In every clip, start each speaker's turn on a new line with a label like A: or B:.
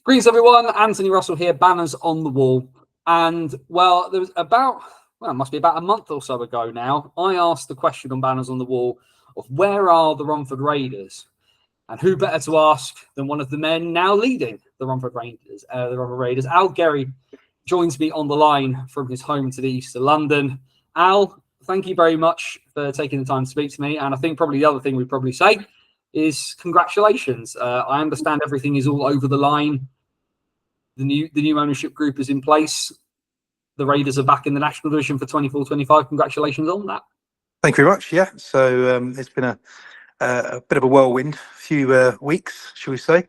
A: Greetings, everyone. Anthony Russell here, banners on the wall. And, well, there was it must be about a month or so ago now, I asked the question on banners on the wall of where are the Romford Raiders? And who better to ask than one of the men now leading the Romford Raiders? Al Gerrie joins me on the line from his home to the east of London. Al, thank you very much for taking the time to speak to me. And I think probably the other thing we'd probably say is congratulations. I understand everything is all over the line. The new ownership group is in place. The Raiders are back in the National Division for 24-25. Congratulations on that.
B: Thank you very much. Yeah, so it's been a bit of a whirlwind few weeks, shall we say,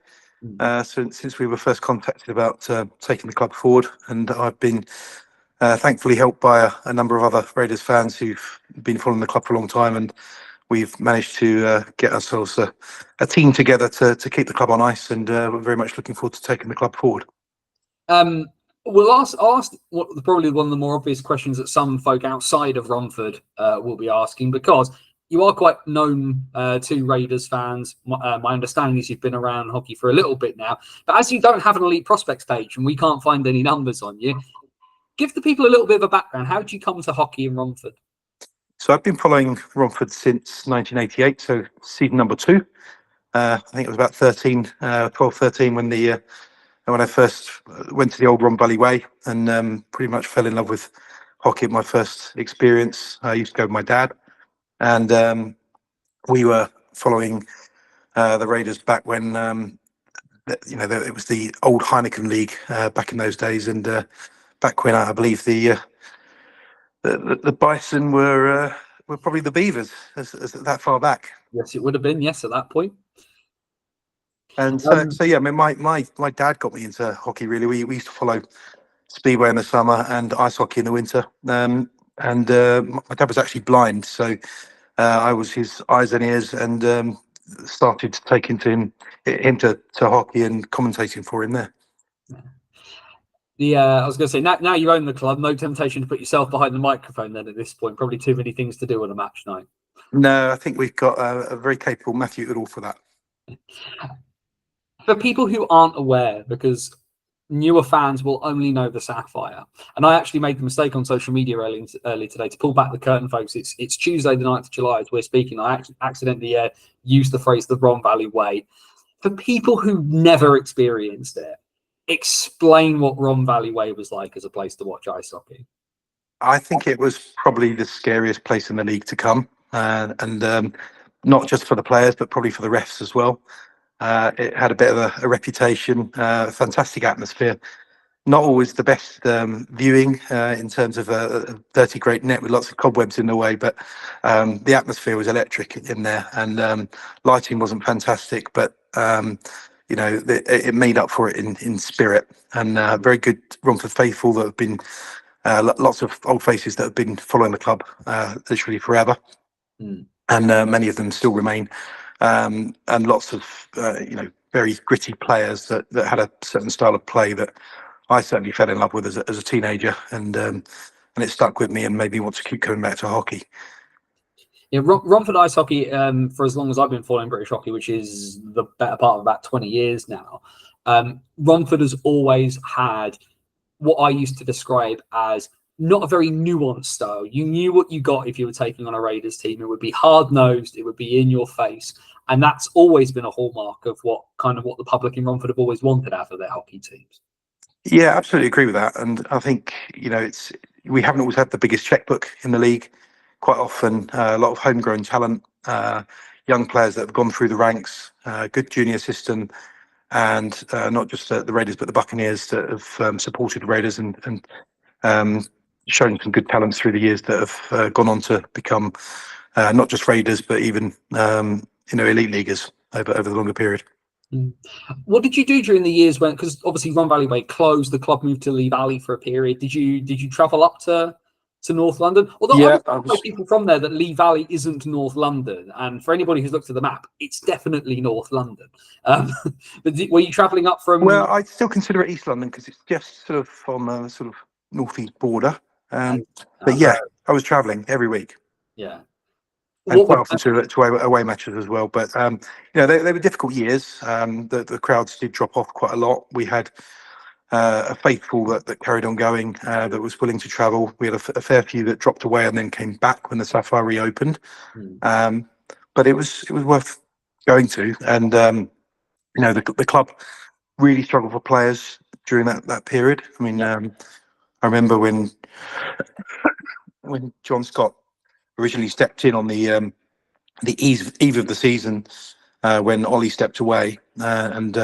B: since we were first contacted about taking the club forward, and I've been thankfully helped by a number of other Raiders fans who've been following the club for a long time, and we've managed to get ourselves a team together to keep the club on ice, and we're very much looking forward to taking the club forward.
A: We'll ask what probably one of the more obvious questions that some folk outside of Romford will be asking, because you are quite known to Raiders fans. My understanding is you've been around hockey for a little bit now, but as you don't have an elite prospects page and we can't find any numbers on you, give the people a little bit of a background. How did you come to hockey in Romford?
B: So I've been following Romford since 1988, so season number 2. I think it was about 12, 13 when I first went to the old Rom Valley Way, and pretty much fell in love with hockey at my first experience. I used to go with my dad, and we were following the Raiders back when it was the old Heineken League back in those days, and back when I believe the Bison were probably the Beavers, as that far back.
A: Yes, it would have been. Yes, at that point.
B: And so yeah, I mean, my dad got me into hockey. Really, we used to follow speedway in the summer and ice hockey in the winter. And my dad was actually blind, so I was his eyes and ears, and started to take into him to hockey and commentating for him there.
A: I was going to say, now you own the club, no temptation to put yourself behind the microphone then at this point. Probably too many things to do on a match night.
B: No, I think we've got a very capable Matthew Udall for that.
A: For people who aren't aware, because newer fans will only know the Sapphire, and I actually made the mistake on social media early today to pull back the curtain, folks. It's Tuesday the 9th of July as we're speaking. I actually accidentally used the phrase the Rom Valley Way. For people who never experienced it, explain what Rom Valley Way was like as a place to watch ice hockey.
B: I think it was probably the scariest place in the league to come, and not just for the players, but probably for the refs as well. It had a bit of a reputation, fantastic atmosphere. Not always the best viewing in terms of a dirty great net with lots of cobwebs in the way, but the atmosphere was electric in there, and lighting wasn't fantastic, but it made up for it in spirit, and very good Romford faithful that have been lots of old faces that have been following the club literally forever, and many of them still remain. And lots of very gritty players that had a certain style of play that I certainly fell in love with as a teenager, and it stuck with me and made me want to keep coming back to hockey.
A: Yeah, Romford ice hockey, for as long as I've been following British hockey, which is the better part of about 20 years now, Romford has always had what I used to describe as not a very nuanced style. You knew what you got if you were taking on a Raiders team. It would be hard-nosed, it would be in your face, and that's always been a hallmark of what the public in Romford have always wanted out of their hockey teams.
B: Yeah, absolutely agree with that, and I think we haven't always had the biggest checkbook in the league. Quite often, a lot of homegrown talent, young players that have gone through the ranks, good junior system, and not just the Raiders but the Buccaneers that have supported the Raiders and shown some good talents through the years that have gone on to become not just Raiders but even elite leaguers over the longer period.
A: What did you do during the years when, because obviously Rom Valley Way closed, the club moved to Lee Valley for a period? Did you travel up to North London? Although
B: yeah,
A: I know people from there that Lee Valley isn't North London, and for anybody who's looked at the map, it's definitely North London. But were you travelling up from?
B: Well, I still consider it East London because it's just sort of on the sort of northeast border. But yeah, I was travelling every week.
A: Yeah.
B: and
A: What
B: quite
A: would
B: often to away matches as well. But they were difficult years. The crowds did drop off quite a lot. We had a faithful that carried on going, that was willing to travel. We had a fair few that dropped away and then came back when the Sapphire reopened. But it was worth going to, and the club really struggled for players during that period. I mean, I remember when John Scott originally stepped in on the eve of the season, when Ollie stepped away, and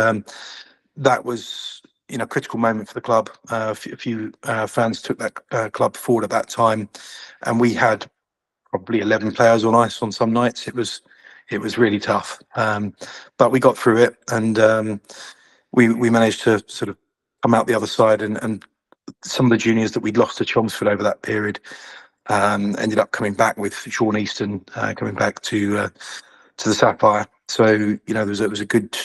B: that was a critical moment for the club. A few fans took that club forward at that time, and we had probably 11 players on ice on some nights. It was really tough, but we got through it, and we managed to sort of come out the other side, and some of the juniors that we'd lost to Chelmsford over that period ended up coming back, with Sean Easton coming back to the Sapphire. So there was a good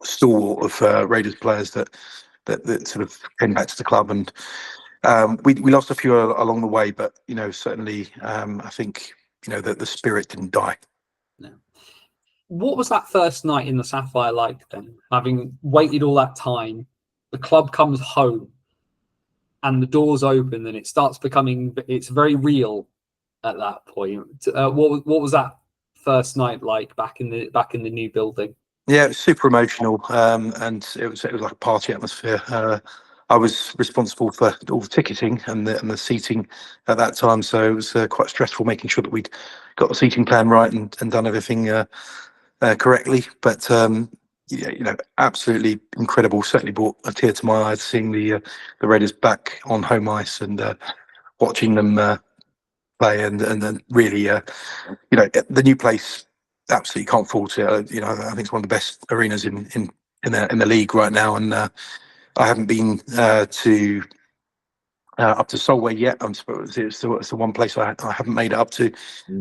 B: stalwart of Raiders players that sort of came back to the club, and we lost a few along the way, but certainly I think the spirit didn't die.
A: No. What was that first night in the Sapphire like then? Having waited all that time, the club comes home, and the doors open, and it starts becoming, it's very real at that point. What was that first night like back in the new building?
B: Yeah, it was super emotional, and it was like a party atmosphere. I was responsible for all the ticketing and the seating at that time, so it was quite stressful making sure that we'd got the seating plan right and done everything correctly. But absolutely incredible. Certainly brought a tear to my eyes seeing the Raiders back on home ice, and watching them play, and then really, the new place, absolutely can't fault it. I think it's one of the best arenas in the league right now, and I haven't been to up to Solway yet. I'm supposed it's the one place I haven't made it up to,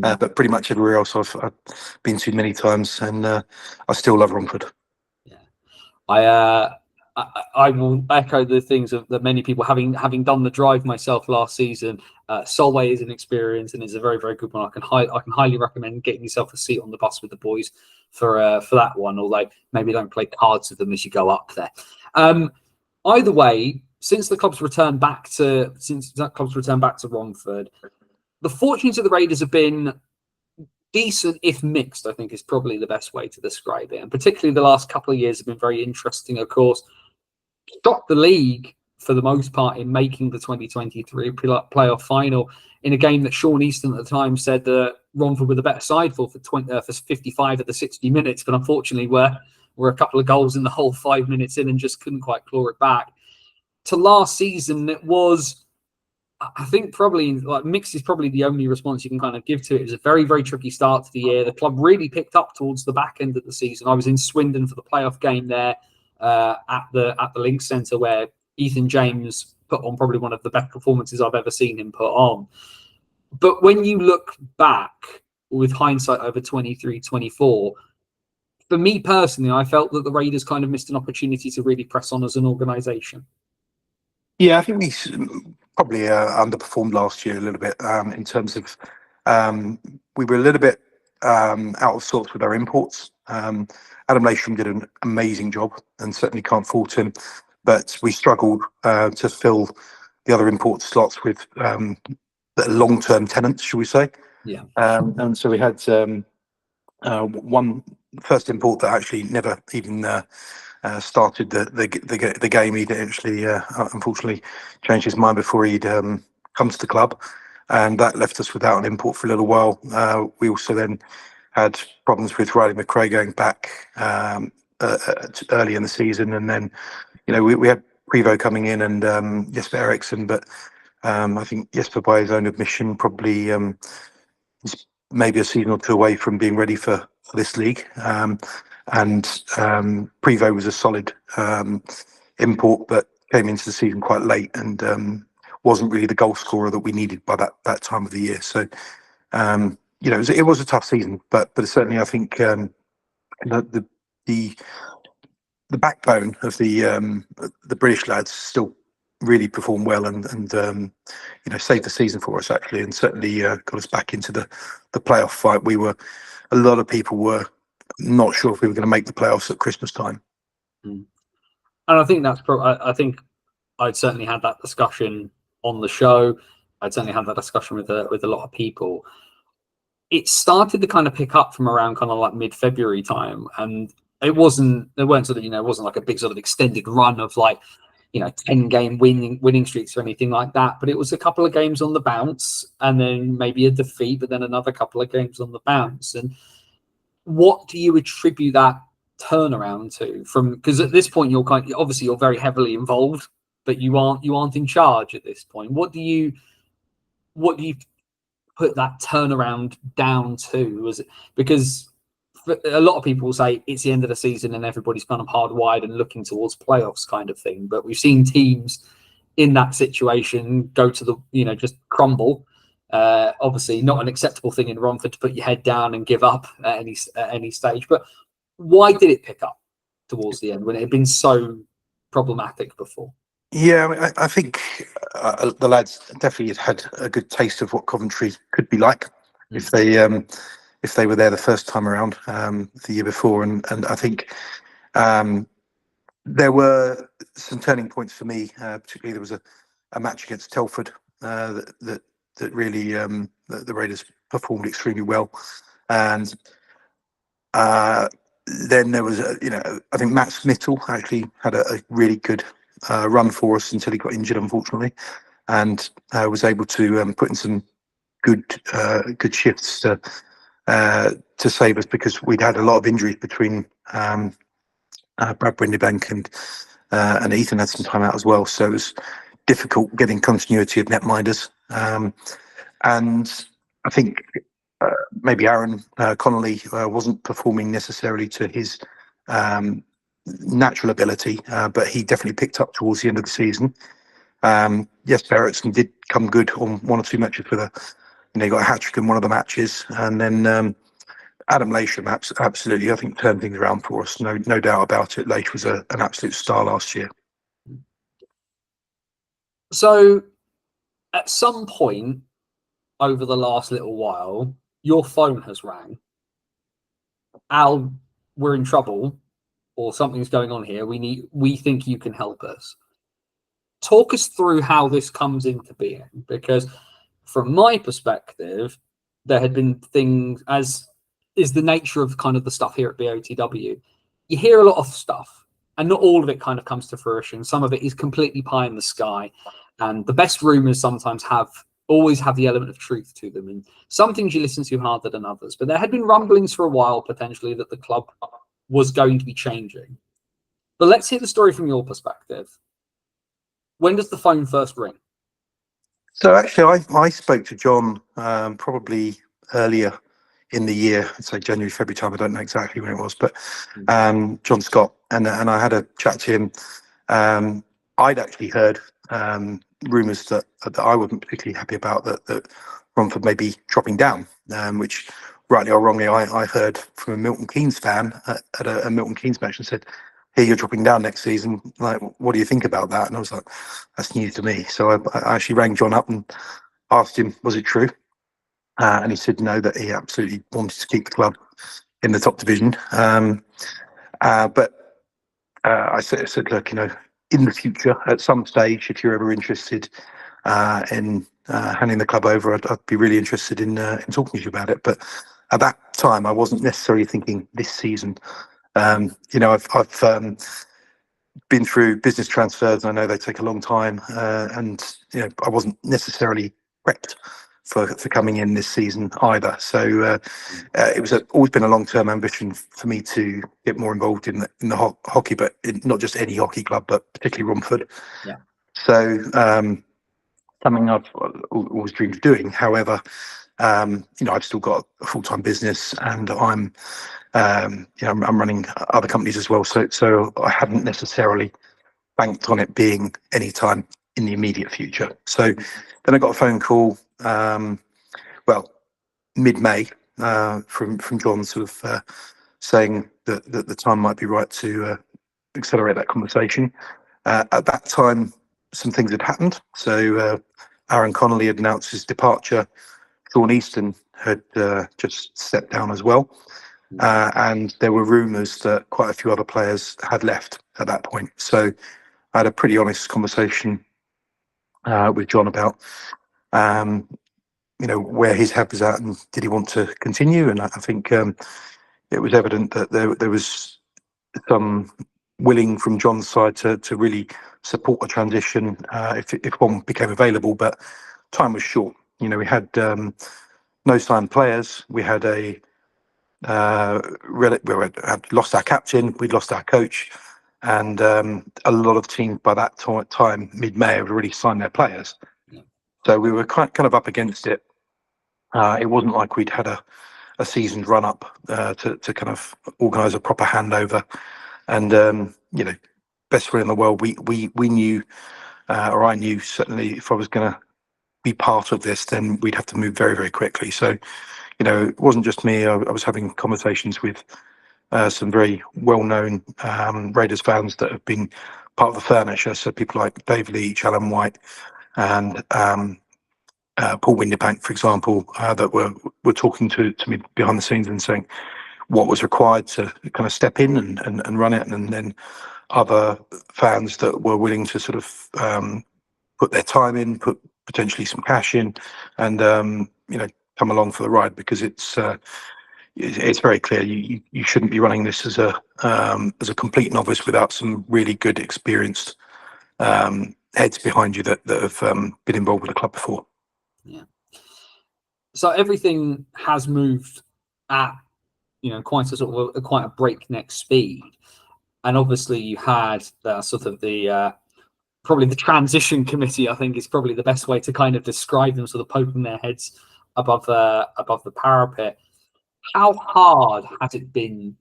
B: but pretty much everywhere else I've been to many times, and I still love Romford.
A: Yeah, I will echo the things that many people, having done the drive myself last season. Solway is an experience, and it's a very, very good one. I can highly recommend getting yourself a seat on the bus with the boys for that one. Although maybe don't play cards with them as you go up there. Either way, since the club's returned back to Romford, the fortunes of the Raiders have been decent, if mixed, I think is probably the best way to describe it. And particularly the last couple of years have been very interesting, of course. Stopped the league for the most part in making the 2023 playoff final in a game that Sean Easton at the time said that Romford were the better side for 55 of the 60 minutes. But unfortunately, we're a couple of goals in the whole 5 minutes in and just couldn't quite claw it back. To last season, it was, I think, probably like mixed is probably the only response you can kind of give to it. It was a very, very tricky start to the year. The club really picked up towards the back end of the season. I was in Swindon for the playoff game there at the Link Centre, where Ethan James put on probably one of the best performances I've ever seen him put on. But when you look back with hindsight over 23-24, for me personally, I felt that the Raiders kind of missed an opportunity to really press on as an organisation.
B: Yeah, I think we probably underperformed last year a little bit, in terms of we were a little bit out of sorts with our imports. Adam Laysham did an amazing job, and certainly can't fault him, but we struggled to fill the other import slots with long-term tenants, shall we say.
A: Yeah.
B: And so we had one first import that actually never even started the game. He'd actually unfortunately changed his mind before he'd come to the club, and that left us without an import for a little while. We also then had problems with Riley McRae going back early in the season, and then we had Prevo coming in and Jesper Eriksson, but I think Jesper, by his own admission, probably is maybe a season or two away from being ready for this league. And Prevo was a solid import, but came into the season quite late, and wasn't really the goal scorer that we needed by that time of the year. So it was a tough season, but certainly I think the backbone of the British lads still really performed well and saved the season for us actually, and certainly got us back into the playoff fight. A lot of people were not sure if we were going to make the playoffs at Christmas time.
A: And I think I think I'd certainly had that discussion on the show. I'd certainly had that discussion with a lot of people. It started to kind of pick up from around kind of like mid-February time, and there weren't sort of, it wasn't like a big sort of extended run of like, 10-game winning streaks or anything like that, but it was a couple of games on the bounce and then maybe a defeat, but then another couple of games on the bounce. And what do you attribute that turnaround to? Because at this point obviously you're very heavily involved, but you aren't in charge at this point. What do you put that turnaround down to? Was it because a lot of people will say it's the end of the season and everybody's kind of hardwired and looking towards playoffs kind of thing, but we've seen teams in that situation go to the just crumble. Obviously not an acceptable thing in Romford to put your head down and give up at any stage, but why did it pick up towards the end when it had been so problematic before?
B: Yeah, I think the lads definitely had a good taste of what Coventry could be like if they were there the first time around the year before, and I think there were some turning points for me. Particularly, there was a match against Telford that really the Raiders performed extremely well, and then there was I think Matt Smittle actually had a really good run for us until he got injured, unfortunately, and was able to put in some good shifts to save us, because we'd had a lot of injuries between Brad Brindlebank and Ethan had some time out as well, so it was difficult getting continuity of netminders. And I think maybe Aaron Connolly wasn't performing necessarily to his natural ability, but he definitely picked up towards the end of the season. Yes, Barrettson did come good on one or two matches he got a hat-trick in one of the matches, and then Adam Lasham absolutely, I think, turned things around for us. No doubt about it. Lash was an absolute star last year.
A: So, at some point over the last little while, your phone has rang. Al, we're in trouble, or something's going on here. We think you can help us. Talk us through how this comes into being, because from my perspective, there had been things, as is the nature of kind of the stuff here at BOTW. You hear a lot of stuff, and not all of it kind of comes to fruition. Some of it is completely pie in the sky, and the best rumors sometimes always have the element of truth to them. And some things you listen to harder than others. But there had been rumblings for a while, potentially, that the club was going to be changing. But let's hear the story from your perspective. When does the phone first ring?
B: So actually, I spoke to John probably earlier in the year, I'd say January, February time. I don't know exactly when it was, but John Scott, and I had a chat to him. I'd actually heard rumours that I wasn't particularly happy about, that Romford may be dropping down, which rightly or wrongly I heard from a Milton Keynes fan at a Milton Keynes match, and said, "Here, you're dropping down next season. Like, what do you think about that?" And I was like, "That's news to me." So I actually rang John up and asked him, was it true? And he said no, that he absolutely wanted to keep the club in the top division. But I said, look, in the future, at some stage, if you're ever interested in handing the club over, I'd be really interested in talking to you about it. But at that time, I wasn't necessarily thinking this season. I've been through business transfers. I know they take a long time, and I wasn't necessarily prepped for coming in this season either. So it was always been a long-term ambition for me to get more involved in the hockey, but not just any hockey club, but particularly Romford.
A: Yeah.
B: So something I've always dreamed of doing. However, I've still got a full-time business, and I'm running other companies as well. So I hadn't necessarily banked on it being any time in the immediate future. So then I got a phone call, mid-May, from John, sort of saying that the time might be right to accelerate that conversation. At that time, some things had happened. So Aaron Connolly had announced his departure. Sean Easton had just stepped down as well. And there were rumours that quite a few other players had left at that point. So I had a pretty honest conversation with John about, where his head was at and did he want to continue. And I think it was evident that there was some willing from John's side to really support a transition if one became available. But time was short. We had no signed players. We had we had lost our captain. We'd lost our coach, and a lot of teams by that time, mid-May, had already signed their players. So we were kind of up against it. It wasn't like we'd had a seasoned run up to kind of organise a proper handover. And best way in the world, we knew, or I knew certainly, if I was going to be part of this, then we'd have to move very, very quickly. So it wasn't just me. I was having conversations with some very well-known Raiders fans that have been part of the furniture. So people like Dave Leach, Alan White, and Paul Windibank, for example, that were talking to me behind the scenes and saying what was required to kind of step in and run it, and then other fans that were willing to sort of put their time in, put potentially some cash in, and come along for the ride, because it's very clear you shouldn't be running this as a complete novice without some really good experienced heads behind you that have been involved with the club before.
A: Yeah. So everything has moved at quite a breakneck speed, and obviously you had the sort of the probably the transition committee, I think, is probably the best way to kind of describe them, sort of poking their heads above the parapet. How hard has it been,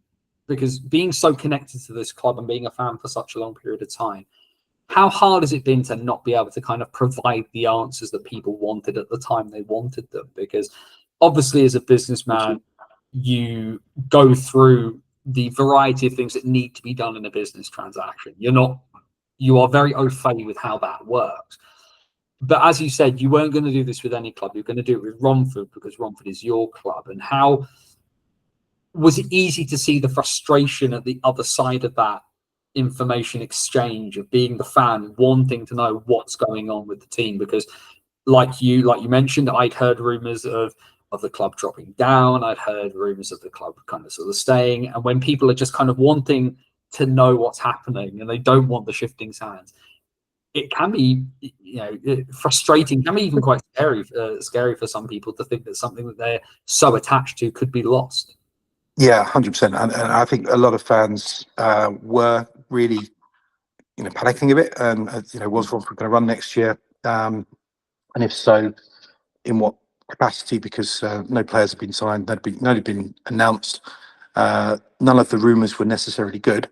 A: because being so connected to this club and being a fan for such a long period of time, how hard has it been to not be able to kind of provide the answers that people wanted at the time they wanted them? Because obviously, as a businessman, you go through the variety of things that need to be done in a business transaction. You are very au fait with how that works. But as you said, you weren't going to do this with any club. You're going to do it with Romford because Romford is your club. And how was it easy to see the frustration at the other side of that information exchange, of being the fan, wanting to know what's going on with the team? Because like you mentioned, I'd heard rumours of the club dropping down. I'd heard rumours of the club kind of sort of staying. And when people are just kind of wanting to know what's happening and they don't want the shifting sands, it can be frustrating, can be even quite scary for some people to think that something that they're so attached to could be lost.
B: Yeah, 100%. And I think a lot of fans were really, panicking a bit. And was Romford going to run next year? And if so, in what capacity? Because no players have been signed, none had been announced. None of the rumours were necessarily good.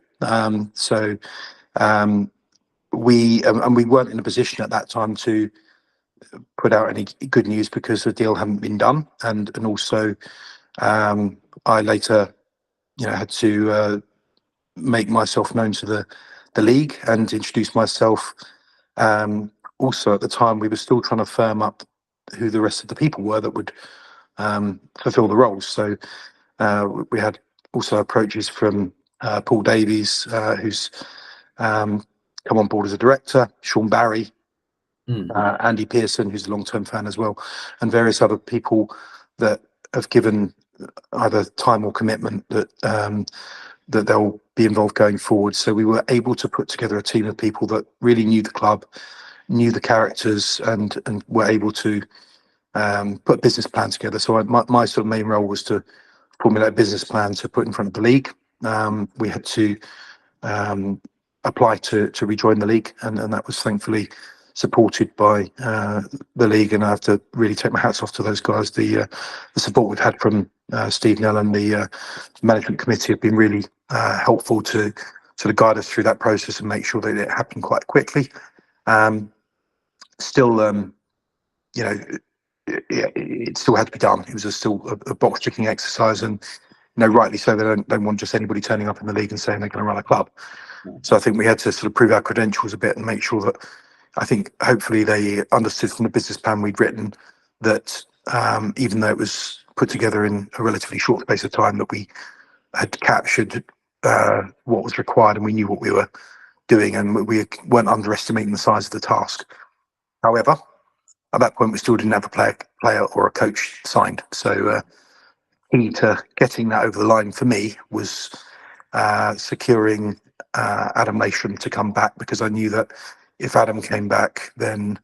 B: We weren't in a position at that time to put out any good news because the deal hadn't been done, and also I later had to make myself known to the league and introduce myself. Also at the time we were still trying to firm up who the rest of the people were that would fulfill the roles. So we had also approaches from Paul Davies, who's come on board as a director, Sean Barry, Andy Pearson, who's a long-term fan as well, and various other people that have given either time or commitment that they'll be involved going forward. So we were able to put together a team of people that really knew the club, knew the characters, and were able to put a business plan together. So my sort of main role was to formulate a business plan to put in front of the league. We had to apply to rejoin the league, and that was thankfully supported by the league, and I have to really take my hats off to those guys. The support we've had from Steve Nell and the management committee have been really helpful to sort of guide us through that process and make sure that it happened quite quickly. Still, it still had to be done. It was still a box ticking exercise, and rightly so. They don't want just anybody turning up in the league and saying they're going to run a club. So I think we had to sort of prove our credentials a bit and make sure that I think hopefully they understood from the business plan we'd written that even though it was put together in a relatively short space of time, that we had captured what was required and we knew what we were doing, and we weren't underestimating the size of the task. However, at that point, we still didn't have a player or a coach signed. So key to getting that over the line for me was securing Adam Lasham to come back, because I knew that if Adam came back, then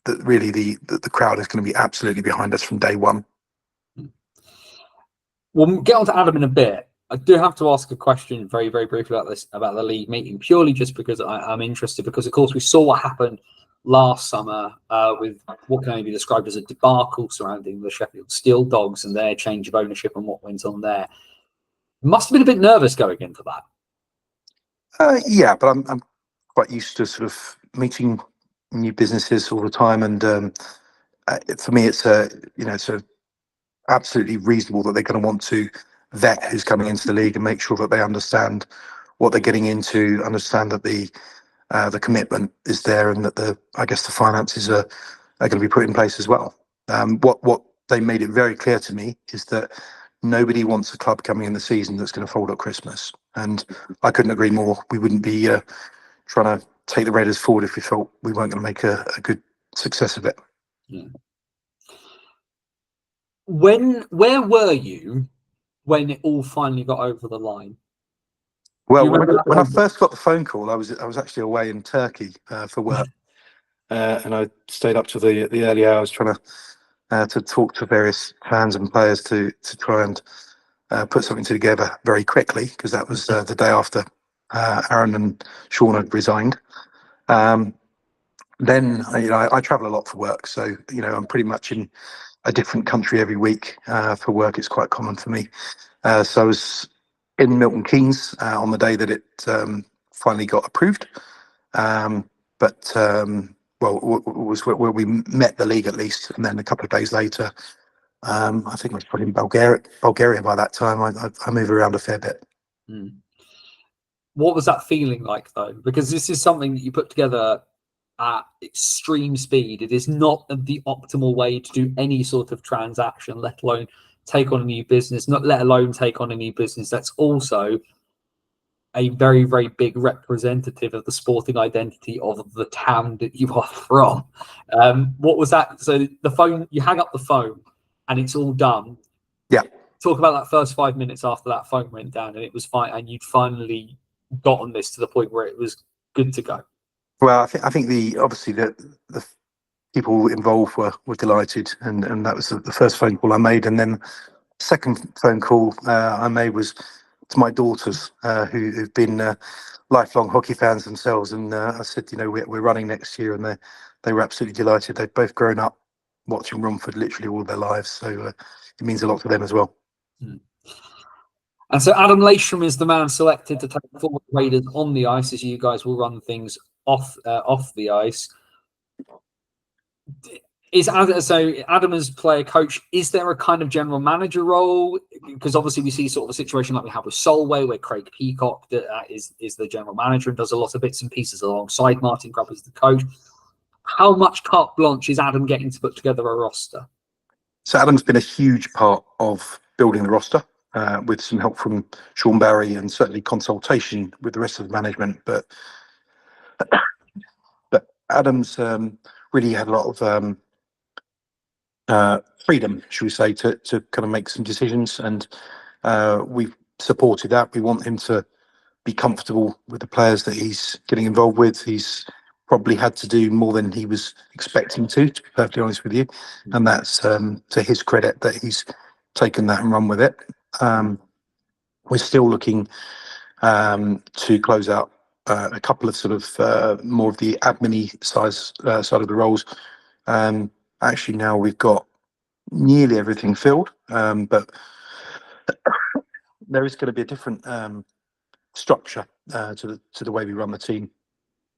B: that really the crowd is going to be absolutely behind us from day one.
A: We'll get on to Adam in a bit. I do have to ask a question very, very briefly about this, about the league meeting, purely just because I'm interested, because of course we saw what happened last summer with what can only be described as a debacle surrounding the Sheffield Steel Dogs and their change of ownership and what went on there. Must have been a bit nervous going into that.
B: Yeah, but I'm quite used to sort of meeting new businesses all the time, and for me, it's absolutely reasonable that they're going to want to vet who's coming into the league and make sure that they understand what they're getting into, understand that the commitment is there, and that the finances are going to be put in place as well. What they made it very clear to me is that nobody wants a club coming in the season that's going to fold at Christmas, and I couldn't agree more. We wouldn't be trying to take the Raiders forward if we felt we weren't going to make a good success of it.
A: Yeah. Where were you when it all finally got over the line?
B: Well, when I first got the phone call, I was actually away in Turkey for work, and I stayed up to the early hours trying to talk to various fans and players to try and put something together very quickly, because that was the day after Aaron and Sean had resigned. Then I travel a lot for work, so I'm pretty much in a different country every week for work. It's quite common for me. So I was in Milton Keynes on the day that it finally got approved. Was where we met the league at least, and then a couple of days later, I think I was probably in Bulgaria by that time. I move around a fair bit.
A: What was that feeling like, though? Because this is something that you put together at extreme speed. It is not the optimal way to do any sort of transaction, let alone take on a new business, that's also a very, very big representative of the sporting identity of the town that you are from. What was that? So the phone, you hang up the phone and it's all done.
B: Yeah.
A: Talk about that first 5 minutes after that phone went down and it was fine, and you'd finally gotten this to the point where it was good to go.
B: Well, I think obviously the people involved were delighted, and that was the first phone call I made, and then second phone call I made was to my daughters, who've been lifelong hockey fans themselves, and I said, we're running next year, and they were absolutely delighted. They've both grown up watching Romford literally all their lives, so it means a lot to them as well.
A: And so Adam Lasham is the man selected to take forward Raiders on the ice, as you guys will run things off the ice. So Adam as player coach, is there a kind of general manager role? Because obviously we see sort of a situation like we have with Solway, where Craig Peacock is the general manager and does a lot of bits and pieces alongside Martin Grubb as the coach. How much carte blanche is Adam getting to put together a roster?
B: So Adam's been a huge part of building the roster, with some help from Sean Barry and certainly consultation with the rest of the management. But Adam's really had a lot of freedom, should we say, to kind of make some decisions, and we've supported that. We want him to be comfortable with the players that he's getting involved with. He's probably had to do more than he was expecting to be perfectly honest with you, and that's to his credit that he's taken that and run with it. We're still looking to close out a couple of sort of more of the admin-y side of the roles. Actually, now we've got nearly everything filled, but there is going to be a different structure to the way we run the team.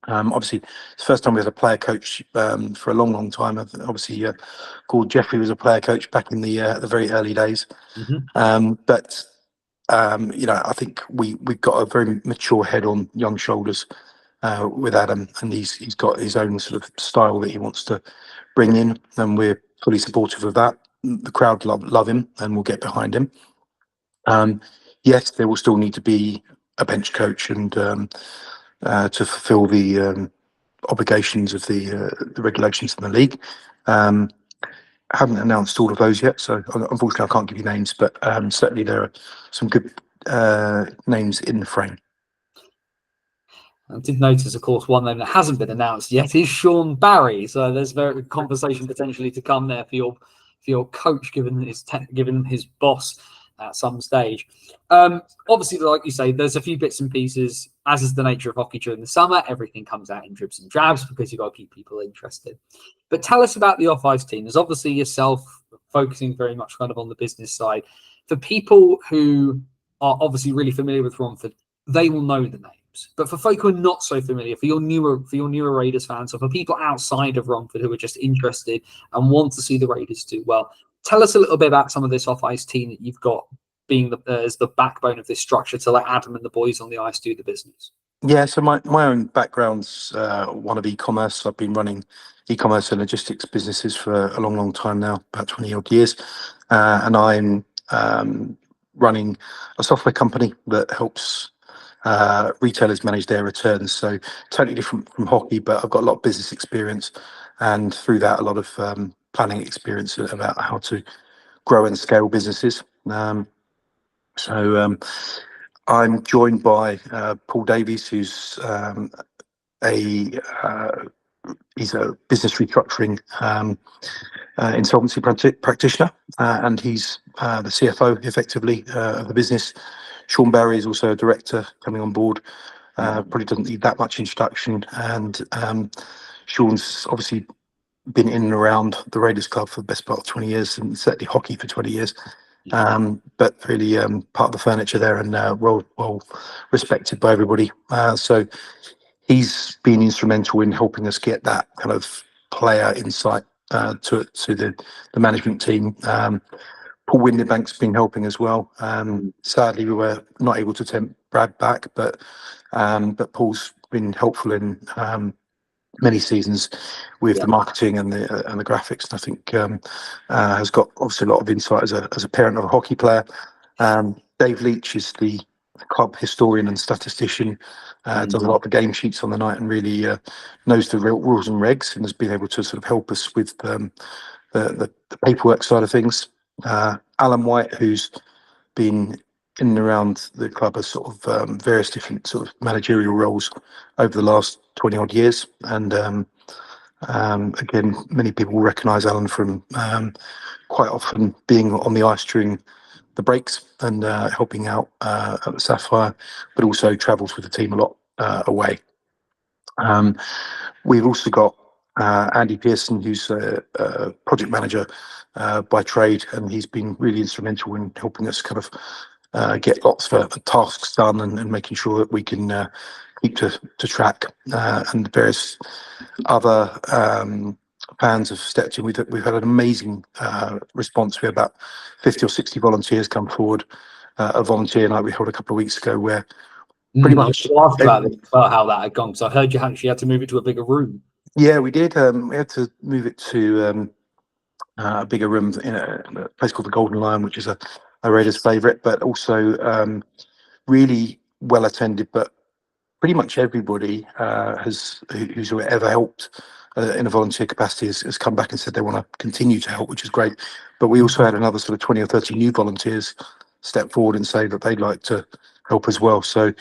B: Obviously, it's the first time we had a player coach for a long, long time. Obviously, called Gerrie was a player coach back in the very early days. I think we've got a very mature head on young shoulders, with Adam, and he's got his own sort of style that he wants to bring in, and we're fully supportive of that. The crowd love him, and we'll get behind him. Yes, there will still need to be a bench coach, and to fulfil the obligations of the regulations in the league. Haven't announced all of those yet, so unfortunately I can't give you names, but certainly there are some good names in the frame.
A: I did notice, of course, one name that hasn't been announced yet is Sean Barry. So there's very conversation potentially to come there for your coach, given his boss at some stage. Obviously, like you say, there's a few bits and pieces, as is the nature of hockey during the summer. Everything comes out in dribs and drabs because you've got to keep people interested. But tell us about the off-ice team. There's obviously yourself focusing very much kind of on the business side. For people who are obviously really familiar with Romford, they will know the names. But for folk who are not so familiar, for your newer Raiders fans, or for people outside of Romford who are just interested and want to see the Raiders do well, tell us a little bit about some of this off-ice team that you've got being as the backbone of this structure to let Adam and the boys on the ice do the business.
B: Yeah, so my own background's one of e-commerce. I've been running e-commerce and logistics businesses for a long time now, about 20 odd years, and I'm running a software company that helps retailers manage their returns. So totally different from hockey, but I've got a lot of business experience, and through that a lot of planning experience about how to grow and scale businesses. So I'm joined by Paul Davies, who's he's a business restructuring insolvency practitioner, and he's the CFO effectively of the business. Sean Barry is also a director coming on board. Probably doesn't need that much introduction, and Sean's obviously been in and around the Raiders club for the best part of 20 years, and certainly hockey for 20 years. But really part of the furniture there, and well respected by everybody. So he's been instrumental in helping us get that kind of player insight to the management team. Paul Winderbank's been helping as well. Sadly, we were not able to tempt Brad back, but Paul's been helpful in many seasons with the marketing and the graphics. And I think has got obviously a lot of insight as a parent of a hockey player. Dave Leach is the club historian and statistician. Does a lot of the game sheets on the night and really knows the real rules and regs, and has been able to sort of help us with the paperwork side of things. Alan White, who's been in and around the club as sort of various different sort of managerial roles over the last 20 odd years, and again, many people will recognise Alan from quite often being on the ice during the breaks and helping out at the Sapphire, but also travels with the team a lot away. We've also got Andy Pearson, who's a project manager by trade, and he's been really instrumental in helping us kind of get lots of tasks done and making sure that we can keep to track. And various other fans have stepped in. We've had an amazing response. We had about 50 or 60 volunteers come forward. A volunteer night we held a couple of weeks ago where pretty much
A: about how that had gone. So I heard you actually had to move it to a bigger room.
B: Yeah, we did. We had to move it to a bigger room in a place called the Golden Lion, which is a Raiders favourite, but also really well attended. But pretty much everybody who's ever helped in a volunteer capacity has come back and said they want to continue to help, which is great. But we also had another sort of 20 or 30 new volunteers step forward and say that they'd like to help as well. So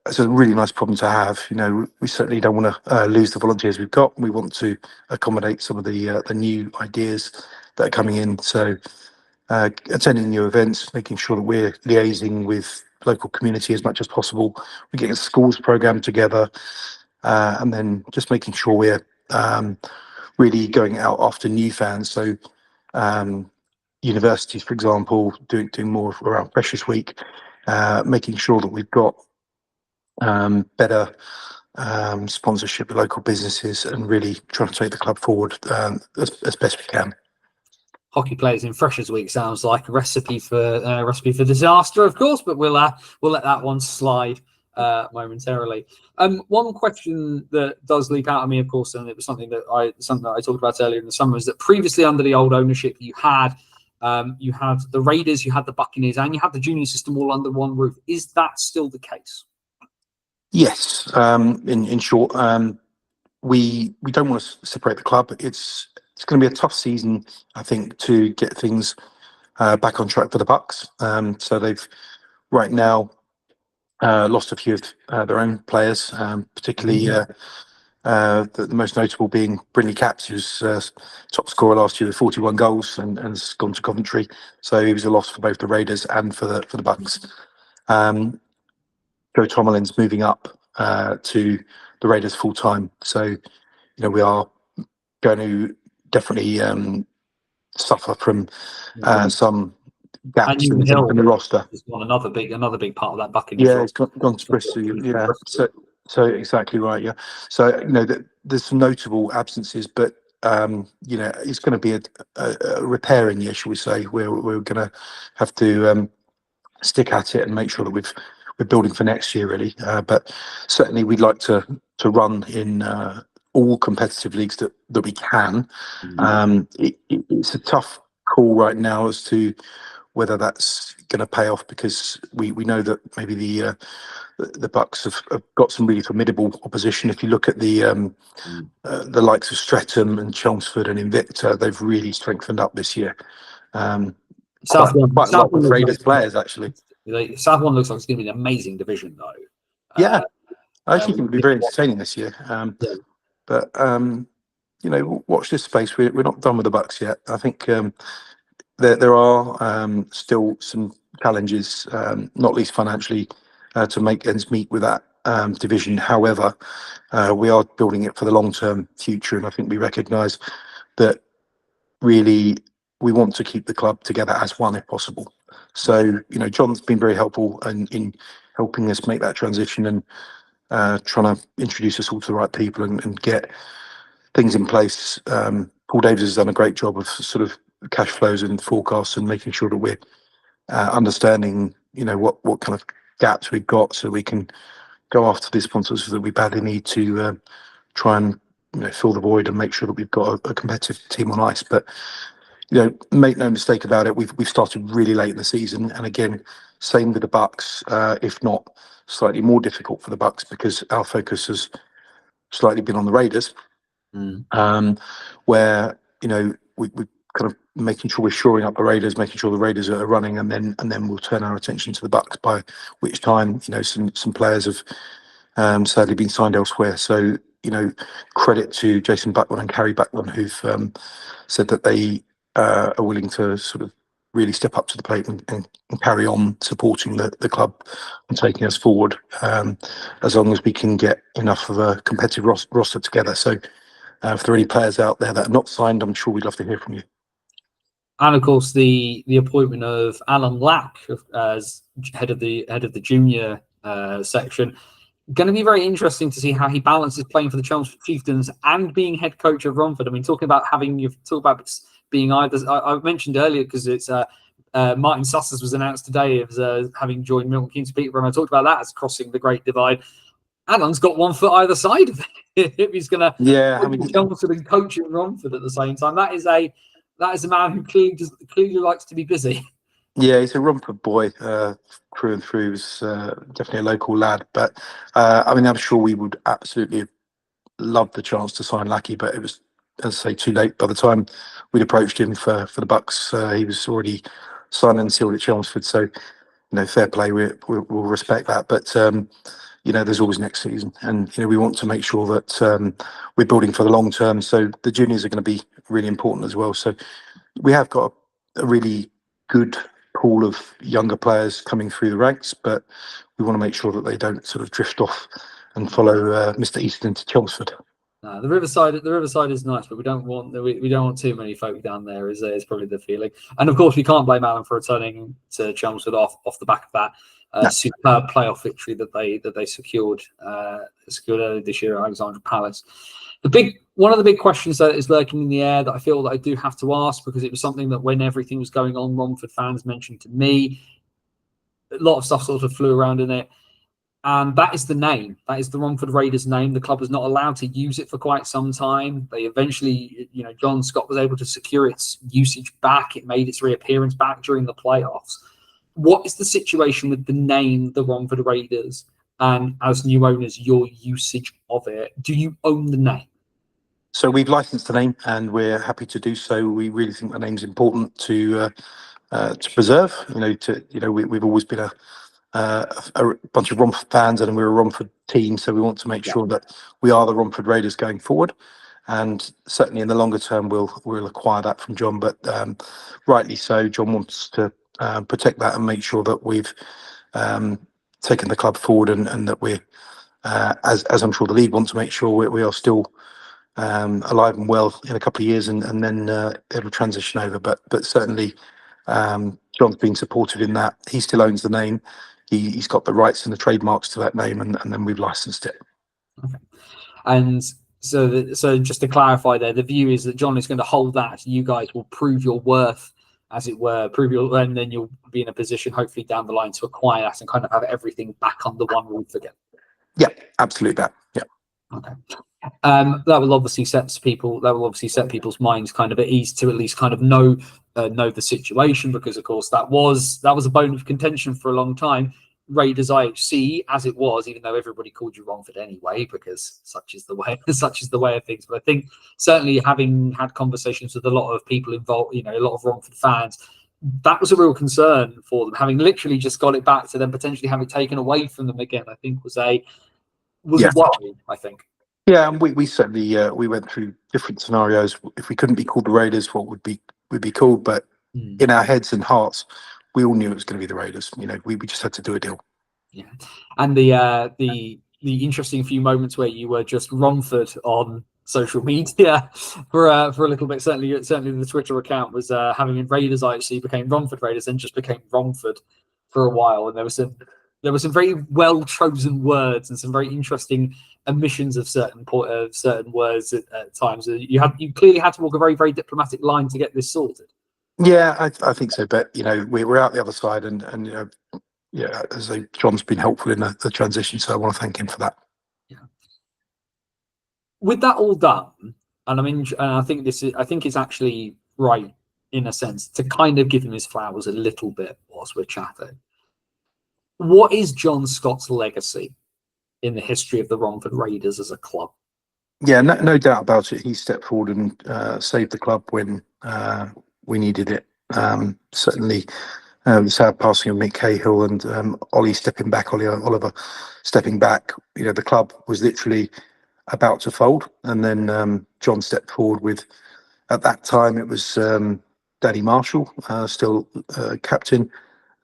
B: it's a really nice problem to have. You know, we certainly don't want to lose the volunteers we've got. We want to accommodate some of the new ideas that are coming in. So attending new events, making sure that we're liaising with local community as much as possible. We're getting a schools program together, and then just making sure we're really going out after new fans. So universities, for example, doing more around Freshers Week, making sure that we've got better sponsorship of local businesses and really trying to take the club forward as best we can.
A: Hockey players in Freshers Week sounds like a recipe for disaster, of course, but we'll let that one slide momentarily. One question that does leap out at me, of course, and it was something that I talked about earlier in the summer, is that previously under the old ownership, you had the Raiders, you had the Buccaneers, and you had the junior system all under one roof. Is that still the case?
B: Yes. In short, we don't want to separate the club. It's going to be a tough season, I think, to get things back on track for the Bucks. So they've right now lost a few of their own players, particularly the most notable being Brindley Capps, who's top scorer last year with 41 goals and has gone to Coventry. So he was a loss for both the Raiders and for the Bucks. Joe Tomalin's moving up to the Raiders full time. So we are going to definitely suffer from some gaps in the roster.
A: Is another big part of that Buccaneers.
B: Yeah, it's gone to Bristol. Yeah, so exactly right. Yeah, so there's some notable absences, but it's going to be a repairing year, shall we say? We're going to have to stick at it and make sure that we're building for next year, really. But certainly, we'd like to run in all competitive leagues that we can. It's a tough call right now as to whether that's going to pay off, because we know that maybe the Bucks have got some really formidable opposition. If you look at the likes of Streatham and Chelmsford and Invicta, they've really strengthened up this year. Quite a lot of Raiders players, actually.
A: South One looks like it's going to be an amazing division, though.
B: Yeah, I actually think it'll be very entertaining this year. But watch this space. We're not done with the Bucks yet. I think there are still some challenges, not least financially, to make ends meet with that division. However, we are building it for the long-term future, and I think we recognise that really we want to keep the club together as one if possible. So, John's been very helpful in helping us make that transition and trying to introduce us all to the right people and get things in place. Paul Davies has done a great job of sort of cash flows and forecasts and making sure that we're understanding, what kind of gaps we've got, so we can go after the sponsors that we badly need to try and fill the void and make sure that we've got a competitive team on ice. But make no mistake about it, we've started really late in the season, and again, same with the Bucks, if not slightly more difficult for the Bucks, because our focus has slightly been on the Raiders, where we kind of making sure we're shoring up the Raiders, making sure the Raiders are running, and then we'll turn our attention to the Bucks, by which time some players have sadly been signed elsewhere. So credit to Jason Buckland and Carrie Buckland, who've said that they are willing to sort of really step up to the plate and carry on supporting the club and taking us forward, as long as we can get enough of a competitive roster together. So if there are any players out there that are not signed, I'm sure we'd love to hear from you.
A: And of course, the appointment of Alan Lack as head of the junior section, going to be very interesting to see how he balances playing for the Chelmsford Chieftains and being head coach of Romford. I mean, talk about being either. I mentioned earlier, because it's Martin Sussers was announced today as having joined Milton Keynes Peterborough. And I talked about that as crossing the Great Divide. Alan's got one foot either side of it. If he's going to Chelmsford and coach in Romford at the same time, that is a man who clearly likes to be busy.
B: Yeah, he's a Romford boy, through and through. He's definitely a local lad. But I'm sure we would absolutely love the chance to sign Lackey, but it was, as I say, too late. By the time we'd approached him for the Bucks, he was already signed and sealed at Chelmsford. So, fair play. We'll respect that. But there's always next season, and we want to make sure that we're building for the long term. So the juniors are going to be really important as well. So we have got a really good pool of younger players coming through the ranks, but we want to make sure that they don't sort of drift off and follow Mr. Easton to Chelmsford.
A: The Riverside is nice, but we don't want too many folk down there. Is probably the feeling. And of course, we can't blame Alan for returning to Chelmsford off the back of that superb playoff victory that they secured earlier this year at Alexandra Palace. One of the big questions that is lurking in the air that I feel that I do have to ask, because it was something that when everything was going on, Romford fans mentioned to me. A lot of stuff sort of flew around in it. And that is the name. That is the Romford Raiders name. The club was not allowed to use it for quite some time. They eventually, John Scott was able to secure its usage back. It made its reappearance back during the playoffs. What is the situation with the name, the Romford Raiders, and as new owners, your usage of it? Do you own the name?
B: So we've licensed the name, and we're happy to do so. We really think the name's important to preserve. We've always been a bunch of Romford fans, and we're a Romford team, so we want to make sure that we are the Romford Raiders going forward. And certainly in the longer term, we'll acquire that from John. But rightly so, John wants to protect that and make sure that we've taken the club forward, and that we're, as I'm sure the league wants to make sure we are still alive and well in a couple of years, and then it'll transition over. But certainly, John's been supportive in that. He still owns the name. He's got the rights and the trademarks to that name, and then we've licensed it.
A: Okay. And so just to clarify there, the view is that John is going to hold that. You guys will prove your worth, as it were, and then you'll be in a position, hopefully down the line, to acquire that and kind of have everything back under one roof again.
B: Yeah, absolutely that. Yeah.
A: Okay. That will obviously set people's minds kind of at ease to at least kind of know the situation, because of course that was a bone of contention for a long time. Raiders IHC, as it was, even though everybody called you Romford anyway, because such is the way of things. But I think certainly, having had conversations with a lot of people involved, a lot of Romford fans, that was a real concern for them, having literally just got it back to then potentially have it taken away from them again. I think was worrying, I think.
B: Yeah, and we certainly we went through different scenarios. If we couldn't be called the Raiders, what would be called? But in our heads and hearts, we all knew it was going to be the Raiders. We just had to do a deal.
A: Yeah, and the interesting few moments where you were just Romford on social media for a little bit. Certainly the Twitter account was having Raiders IHC became Romford Raiders, then just became Romford for a while, and there were some very well chosen words and some very interesting omissions of certain words at times. You clearly had to walk a very, very diplomatic line to get this sorted.
B: Yeah, I think so. But we're out the other side, and as John's been helpful in the transition, so I want to thank him for that.
A: Yeah. With that all done, and I think it's actually right in a sense to kind of give him his flowers a little bit whilst we're chatting. What is John Scott's legacy in the history of the Romford Raiders as a club?
B: Yeah, no doubt about it. He stepped forward and saved the club when we needed it. Certainly, the sad passing of Mick Cahill and Ollie Oliver stepping back. The club was literally about to fold, and then John stepped forward with. At that time, it was Danny Marshall, still captain,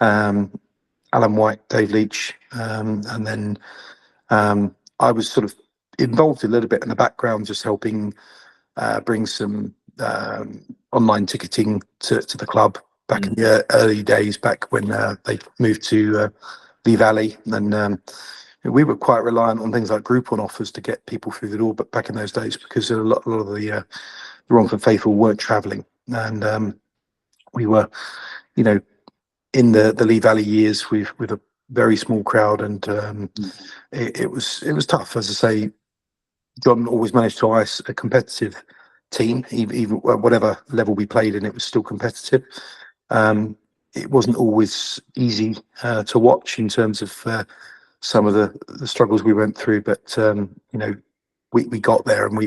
B: Alan White, Dave Leach, and then I was sort of involved a little bit in the background, just helping bring some online ticketing to the club back in the early days, back when they moved to Lee Valley. And we were quite reliant on things like Groupon offers to get people through the door, but back in those days, because a lot of the Romford faithful weren't travelling, and we were, in the Lee Valley years with a very small crowd, and it was tough. As I say, John always managed to ice a competitive team, even whatever level we played in, it was still competitive. It wasn't always easy to watch in terms of some of the struggles we went through, but we got there, and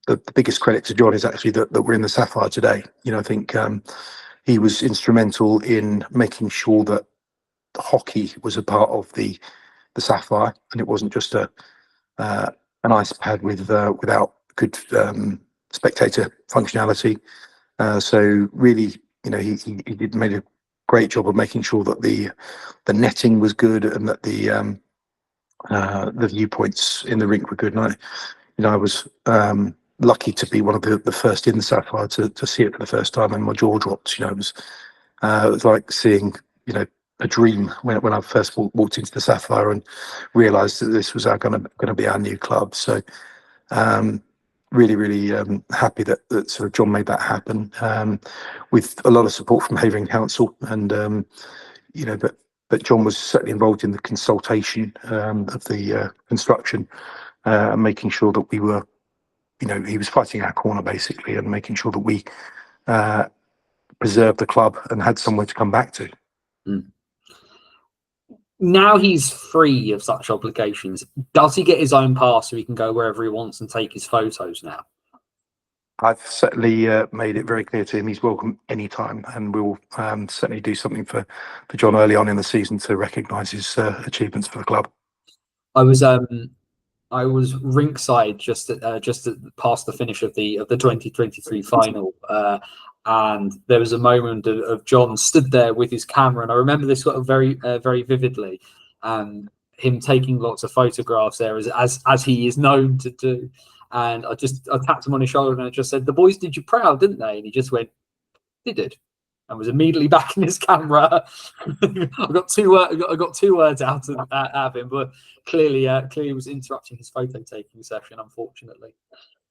B: the biggest credit to John is actually that we're in the Sapphire today. I think he was instrumental in making sure that hockey was a part of the Sapphire, and it wasn't just an ice pad without good spectator functionality. So really, he made a great job of making sure that the netting was good, and that the viewpoints in the rink were good. And I was lucky to be one of the first in the Sapphire to see it for the first time, and my jaw dropped. It was like seeing a dream when I first walked into the Sapphire and realised that this was going to be our new club. So really happy that sort of John made that happen, with a lot of support from Havering Council, and but but John was certainly involved in the consultation of the construction, and making sure that we were, he was fighting our corner basically, and making sure that we preserved the club and had somewhere to come back to.
A: Now he's free of such obligations. Does he get his own pass so he can go wherever he wants and take his photos now?
B: I've certainly made it very clear to him he's welcome anytime, and we'll certainly do something for John early on in the season to recognise his achievements for the club.
A: I was ringside just past the finish of the 2023 final, and there was a moment of John stood there with his camera, and I remember this sort of very very vividly, and him taking lots of photographs there as he is known to do. And I tapped him on his shoulder and I just said, "The boys did you proud, didn't they?" And he just went, "They did," and was immediately back in his camera. I got two words out of him, but clearly was interrupting his photo taking session, unfortunately.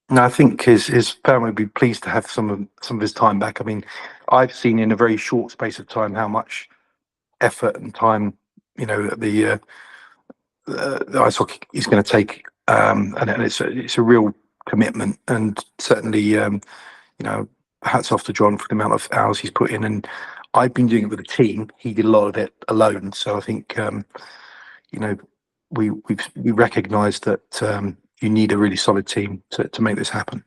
B: No, I think his family would be pleased to have some of his time back. I mean, I've seen in a very short space of time how much effort and time, the ice hockey is going to take, and it's a real commitment. And certainly, hats off to John for the amount of hours he's put in. And I've been doing it with a team. He did a lot of it alone. So I think, we recognise that you need a really solid team to make this happen.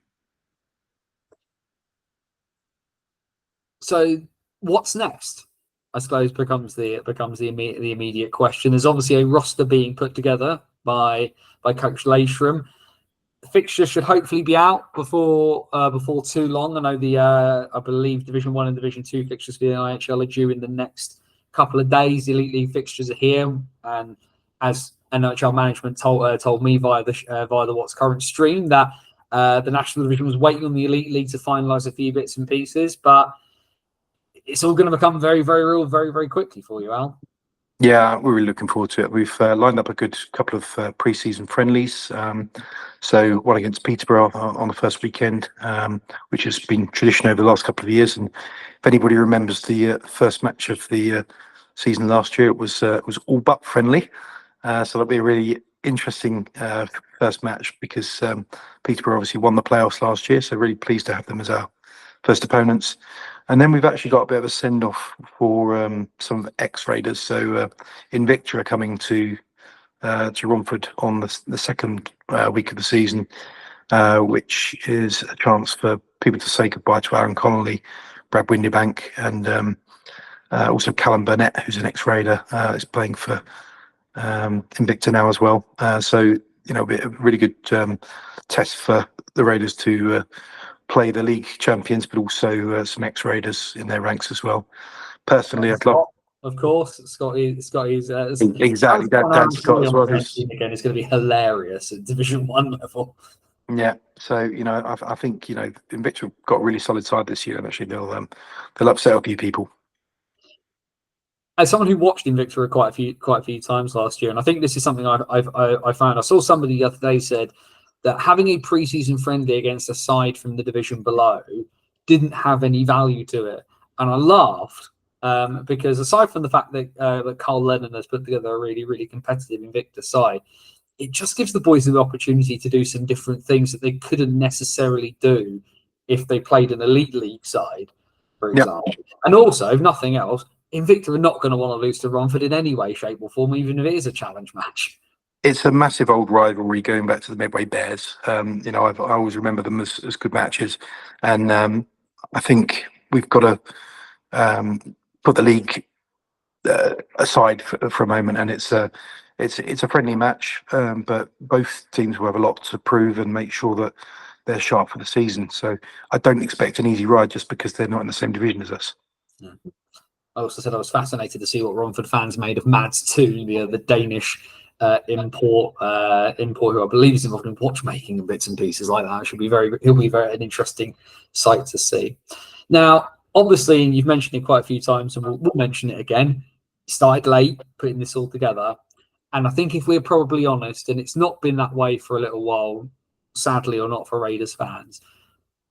A: So what's next? I suppose becomes the immediate question. There's obviously a roster being put together by Coach Leishram. The fixtures should hopefully be out before too long. I know I believe Division 1 and Division 2 fixtures for the NIHL are due in the next couple of days. The Elite League fixtures are here, and as NIHL management told me via the What's Current stream that the National Division was waiting on the Elite League to finalise a few bits and pieces, but it's all going to become very, very real very, very quickly for you, Al.
B: Yeah, we're really looking forward to it. We've lined up a good couple of pre-season friendlies. So one against Peterborough on the first weekend, which has been tradition over the last couple of years. And if anybody remembers the first match of the season last year, it was all but friendly. So that'll be a really interesting first match, because Peterborough obviously won the playoffs last year. So really pleased to have them as our first opponents. And then we've actually got a bit of a send-off for some ex-Raiders. So Invicta are coming to Romford on the second week of the season, which is a chance for people to say goodbye to Aaron Connolly, Brad Windybank, and also Callum Burnett, who's an ex-Raider, is playing for Invicta now as well. So, it'll be a really good test for the Raiders to play the league champions, but also some ex-Raiders in their ranks as well. Personally, I'd love...
A: Of course, Scotty's
B: exactly Dan Scott as well.
A: Again, it's going to be hilarious at Division 1 level.
B: Yeah, so I think Invicta have got a really solid side this year, and actually they'll upset a few people.
A: As someone who watched Invicta quite a few times last year, and I think this is something I found. I saw somebody the other day said that having a pre-season friendly against a side from the division below didn't have any value to it, and I laughed. Because aside from the fact that Carl Lennon has put together a really, really competitive Invicta side, it just gives the boys the opportunity to do some different things that they couldn't necessarily do if they played an elite league side, for example. Yep. And also, if nothing else, Invicta are not going to want to lose to Romford in any way, shape or form, even if it is a challenge match.
B: It's a massive old rivalry going back to the Medway Bears. I always remember them as good matches. And I think we've got to put the league aside for a moment, and it's a friendly match, but both teams will have a lot to prove and make sure that they're sharp for the season. So I don't expect an easy ride just because they're not in the same division as us.
A: Yeah. I also said I was fascinated to see what Romford fans made of Mads 2, the Danish import who I believe is involved in watchmaking and bits and pieces like that. He'll be an interesting sight to see. Now, obviously, and you've mentioned it quite a few times, and we'll mention it again. Started late putting this all together, and I think if we're probably honest, and it's not been that way for a little while, sadly or not for Raiders fans,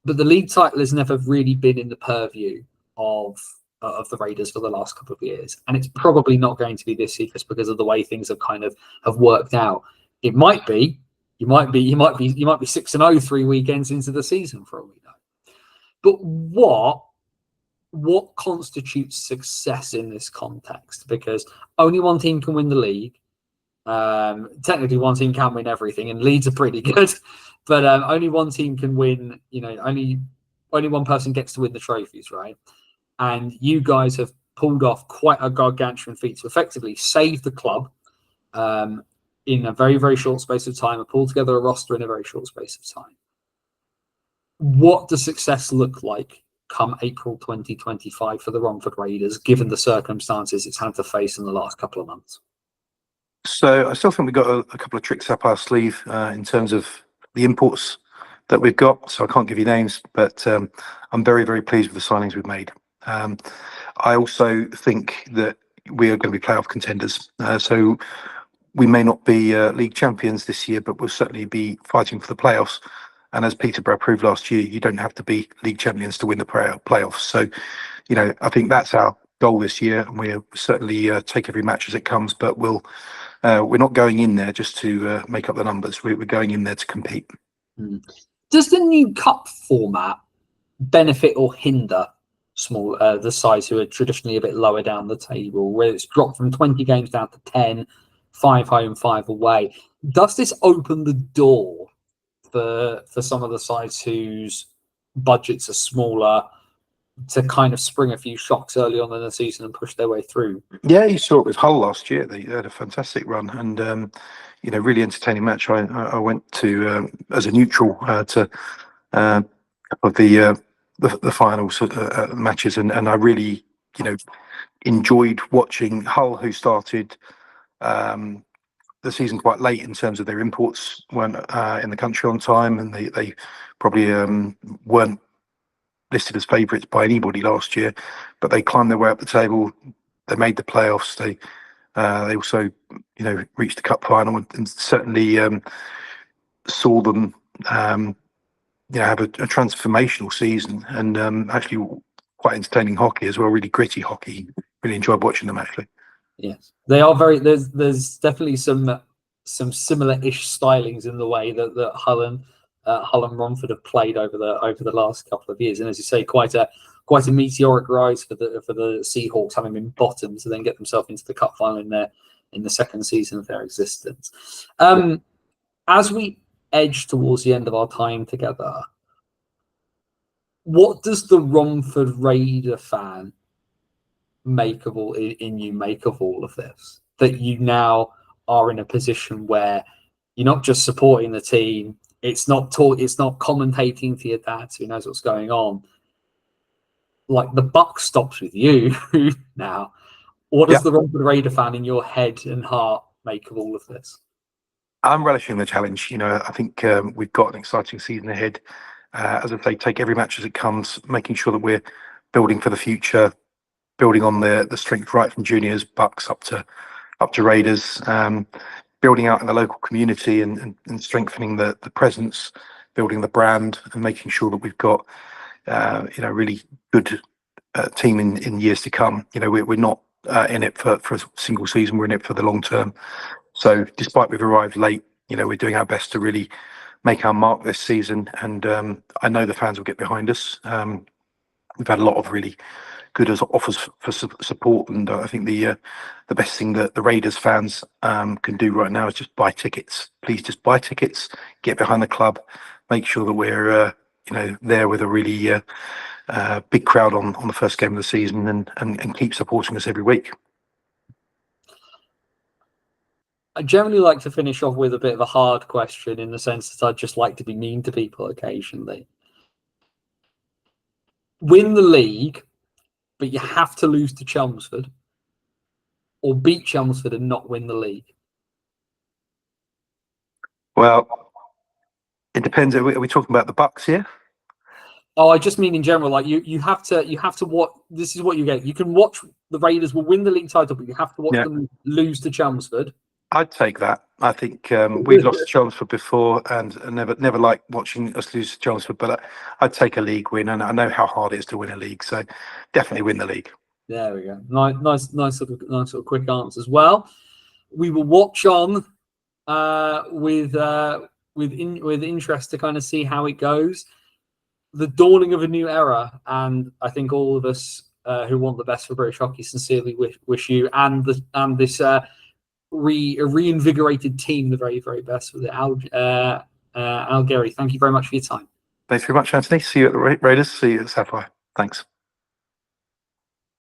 A: but the league title has never really been in the purview of of the Raiders for the last couple of years, and it's probably not going to be this year just because of the way things have worked out. It might be. You might be 6-0 3 weekends into the season for all we know. But what constitutes success in this context? Because only one team can win the league. Technically, one team can win everything, and Leeds are pretty good. But only one team can win. Only one person gets to win the trophies, right? And you guys have pulled off quite a gargantuan feat to effectively save the club in a very, very short space of time, and pull together a roster in a very short space of time. What does success look like come April 2025 for the Romford Raiders, given the circumstances it's had to face in the last couple of months?
B: So I still think we've got a couple of tricks up our sleeve in terms of the imports that we've got. So I can't give you names, but I'm very, very pleased with the signings we've made. I also think that we are going to be playoff contenders. So we may not be league champions this year, but we'll certainly be fighting for the playoffs. And as Peterborough proved last year, you don't have to be league champions to win the playoffs. So, I think that's our goal this year, and we'll certainly take every match as it comes. But we're not going in there just to make up the numbers. We're going in there to compete.
A: Does the new cup format benefit or hinder the sides who are traditionally a bit lower down the table, where it's dropped from 20 games down to 10, 5 home, 5 away? Does this open the door for some of the sides whose budgets are smaller to kind of spring a few shocks early on in the season and push their way through?
B: Yeah, you saw it with Hull last year. They had a fantastic run, and really entertaining match. I went to as a neutral to of the finals matches, and I really enjoyed watching Hull, who started the season quite late in terms of their imports, weren't in the country on time, and they probably weren't listed as favourites by anybody last year, but they climbed their way up the table. They made the playoffs. They also reached the cup final, and certainly saw them have a transformational season, and actually quite entertaining hockey as well. Really gritty hockey. Really enjoyed watching them actually.
A: Yes, they are very. There's definitely some similar-ish stylings in the way that Hull and Romford have played over the last couple of years, and as you say, quite a meteoric rise for the Seahawks, having been bottom to then get themselves into the cup final in the second season of their existence. As we edge towards the end of our time together, what does the Romford Raider fan make of all of this? That you now are in a position where you're not just supporting the team. It's not commentating to your dad who knows what's going on. Like, the buck stops with you now. What does the Romford Raider fan in your head and heart make of all of this?
B: I'm relishing the challenge. I think we've got an exciting season ahead. As I say, take every match as it comes, making sure that we're building for the future, building on the strength right from juniors, bucks up to Raiders, building out in the local community and strengthening the presence, building the brand, and making sure that we've got really good team in years to come. We're not in it for a single season. We're in it for the long term. So despite we've arrived late, we're doing our best to really make our mark this season, and I know the fans will get behind us. We've had a lot of really good offers for support, and I think the best thing that the Raiders fans can do right now is just buy tickets. Please just buy tickets, get behind the club, make sure that we're there with a really big crowd on the first game of the season, and keep supporting us every week.
A: I generally like to finish off with a bit of a hard question, in the sense that I'd just like to be mean to people occasionally. Win the league, but you have to lose to Chelmsford, or beat Chelmsford and not win the league?
B: Well, it depends. Are we talking about the Bucks here?
A: Oh, I just mean in general. Like, you have to watch. This is what you get. You can watch the Raiders will win the league title, but you have to watch them lose to Chelmsford.
B: I'd take that. I think we've lost to Chelmsford before, and never liked watching us lose to Chelmsford. But I'd take a league win, and I know how hard it is to win a league, so definitely win the league.
A: There we go. Nice sort of quick answer as well. We will watch on with interest to kind of see how it goes. The dawning of a new era, and I think all of us who want the best for British hockey sincerely wish you and this reinvigorated team the very, very best with it. Al Gerrie, thank you very much for your time.
B: Thanks very much, Anthony. See you at the Raiders. See you at Sapphire. Thanks.